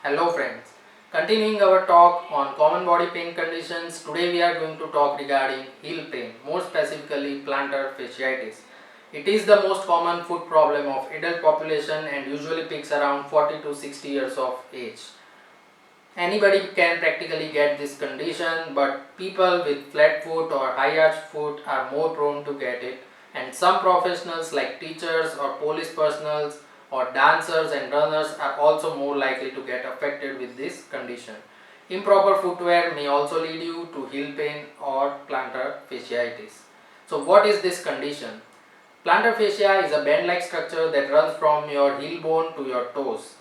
Hello friends, continuing our talk on common body pain conditions, today we are going to talk regarding heel pain, more specifically plantar fasciitis. It is the most common foot problem of adult population and usually peaks around 40 to 60 years of age. Anybody can practically get this condition, but people with flat foot or high arched foot are more prone to get it, and some professionals like teachers or police personnel or dancers and runners are also more likely to get affected with this condition. Improper footwear may also lead you to heel pain or plantar fasciitis. So what is this condition? Plantar fascia is a band-like structure that runs from your heel bone to your toes,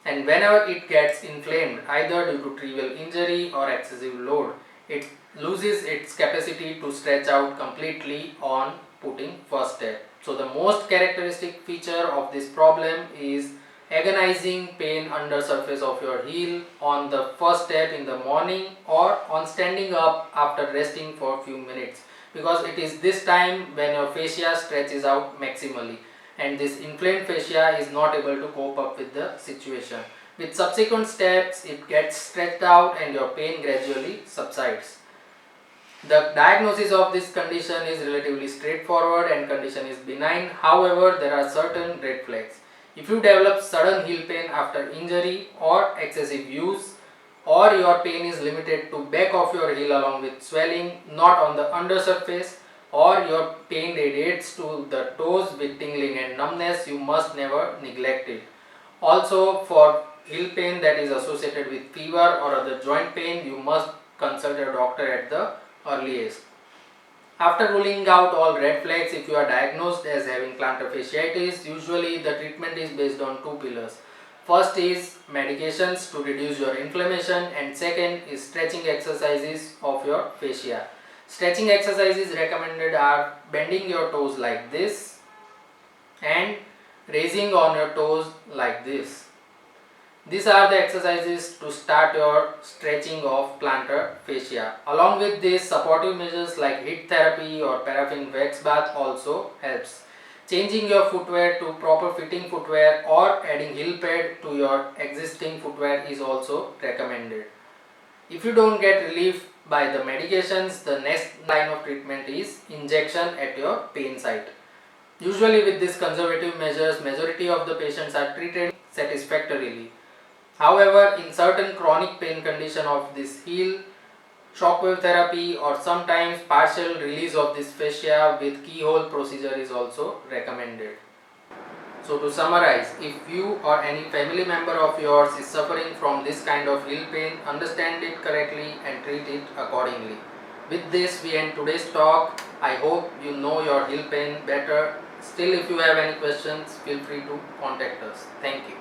and whenever it gets inflamed either due to trivial injury or excessive load, it loses its capacity to stretch out completely on putting first step. So the most characteristic feature of this problem is agonizing pain under surface of your heel on the first step in the morning or on standing up after resting for a few minutes, because it is this time when your fascia stretches out maximally and this inflamed fascia is not able to cope up with the situation. With subsequent steps, it gets stretched out and your pain gradually subsides. The diagnosis of this condition is relatively straightforward and condition is benign. However, there are certain red flags. If you develop sudden heel pain after injury or excessive use, or your pain is limited to back of your heel along with swelling, not on the under surface, or your pain radiates to the toes with tingling and numbness, you must never neglect it. Also, for heel pain that is associated with fever or other joint pain, you must consult a doctor at the earliest. After ruling out all red flags, if you are diagnosed as having plantar fasciitis, usually the treatment is based on two pillars. First is medications to reduce your inflammation, and second is stretching exercises of your fascia. Stretching exercises recommended are bending your toes like this and raising on your toes like this. These are the exercises to start your stretching of plantar fascia. Along with this, supportive measures like heat therapy or paraffin wax bath also helps. Changing your footwear to proper fitting footwear or adding heel pad to your existing footwear is also recommended. If you don't get relief by the medications, the next line of treatment is injection at your pain site. Usually with these conservative measures, majority of the patients are treated satisfactorily. However, in certain chronic pain condition of this heel, shockwave therapy or sometimes partial release of this fascia with keyhole procedure is also recommended. So to summarize, if you or any family member of yours is suffering from this kind of heel pain, understand it correctly and treat it accordingly. With this, we end today's talk. I hope you know your heel pain better. Still, if you have any questions, feel free to contact us. Thank you.